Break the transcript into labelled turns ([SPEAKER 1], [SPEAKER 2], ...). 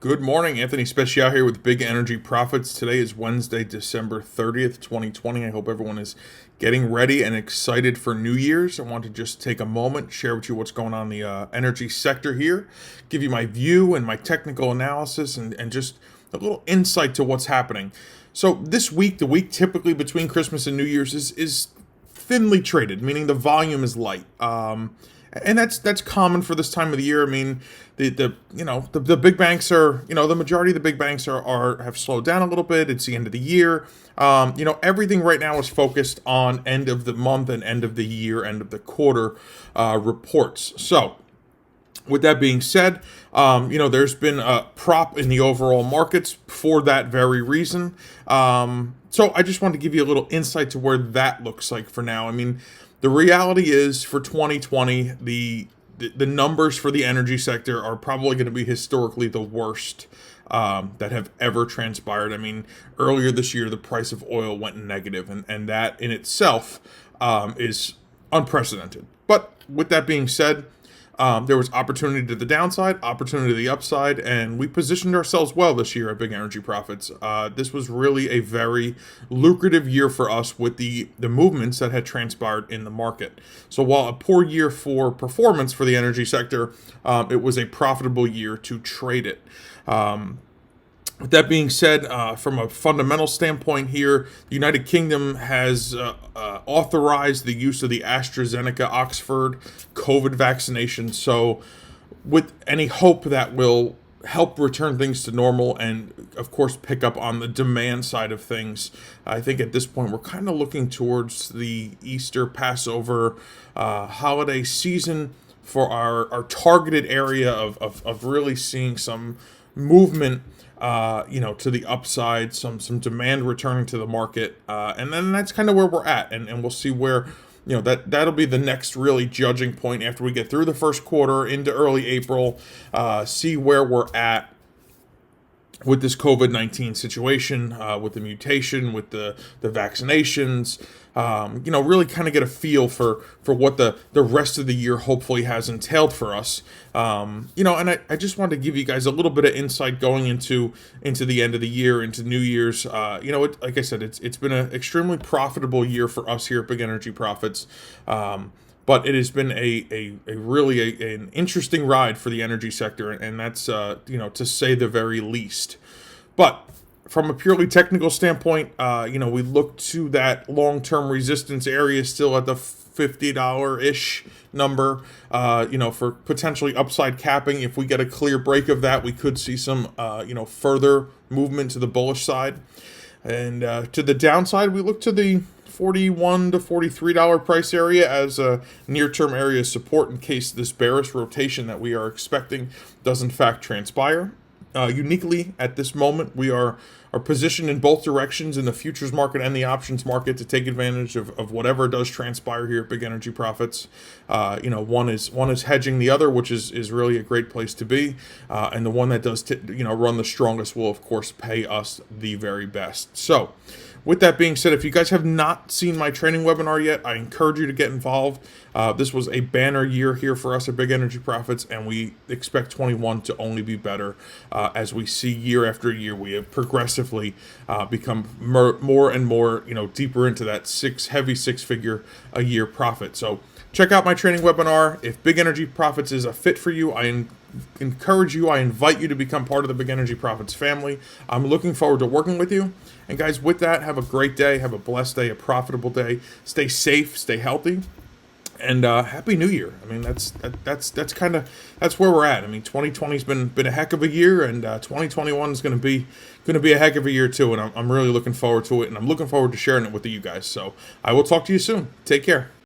[SPEAKER 1] Good morning, Anthony Special here with Big Energy Profits. Today is Wednesday, December 30th, 2020. I hope everyone is getting ready and excited for New Year's. I want to just take a moment, share with you what's going on in the energy sector here, give you my view and my technical analysis, and just a little insight to what's happening. So this week, the week typically between Christmas and New Year's is thinly traded, meaning the volume is light. And that's common for this time of the year. I mean, the big banks are, the majority of the big banks are have slowed down a little bit. It's the end of the year. Everything right now is focused on end of the month and end of the year, end of the quarter reports. So with that being said, there's been a prop in the overall markets for that very reason. So I just wanted to give you a little insight to where that looks like for now. I mean, the reality is for 2020, the numbers for the energy sector are probably going to be historically the worst that have ever transpired. I mean, earlier this year, the price of oil went negative, and that in itself is unprecedented. But with that being said, there was opportunity to the downside, opportunity to the upside, and we positioned ourselves well this year at Big Energy Profits. This was really a very lucrative year for us with the movements that had transpired in the market. So while a poor year for performance for the energy sector, it was a profitable year to trade it. With that being said, from a fundamental standpoint here, the United Kingdom has authorized the use of the AstraZeneca Oxford COVID vaccination. So with any hope that will help return things to normal and, of course, pick up on the demand side of things, I think at this point we're kind of looking towards the Easter, Passover holiday season for our targeted area of really seeing some movement to the upside, some demand returning to the market, and then that's kind of where we're at, and we'll see where, that'll be the next really judging point after we get through the first quarter into early April, see where we're at with this COVID-19 situation, with the mutation, with the vaccinations, really kind of get a feel for what the rest of the year hopefully has entailed for us. And I just wanted to give you guys a little bit of insight going into the end of the year, into New Year's. Like I said, it's been an extremely profitable year for us here at Big Energy Profits. But it has been a really an interesting ride for the energy sector, and that's to say the very least. But from a purely technical standpoint, we look to that long-term resistance area still at the $50-ish number, for potentially upside capping. If we get a clear break of that, we could see some, further movement to the bullish side. And to the downside, we look to the $41 to $43 price area as a near-term area of support in case this bearish rotation that we are expecting does in fact transpire. Uniquely at this moment, we are positioned in both directions in the futures market and the options market to take advantage of whatever does transpire here at Big Energy Profits. One is hedging the other, which is really a great place to be, and the one that does run the strongest will of course pay us the very best. So with that being said, if you guys have not seen my training webinar yet, I encourage you to get involved. This was a banner year here for us at Big Energy Profits, and we expect 21 to only be better as we see year after year. We have progressively become more and more, deeper into that heavy six-figure a year profit. So check out my training webinar. If Big Energy Profits is a fit for you, I encourage you, I invite you to become part of the Big Energy Profits family. I'm looking forward to working with you. And guys, with that, have a great day, have a blessed day, a profitable day. Stay safe, stay healthy, and Happy New Year. I mean, that's where we're at. I mean, 2020's been a heck of a year, and 2021 is going to be a heck of a year too. And I'm really looking forward to it, and I'm looking forward to sharing it with you guys. So I will talk to you soon. Take care.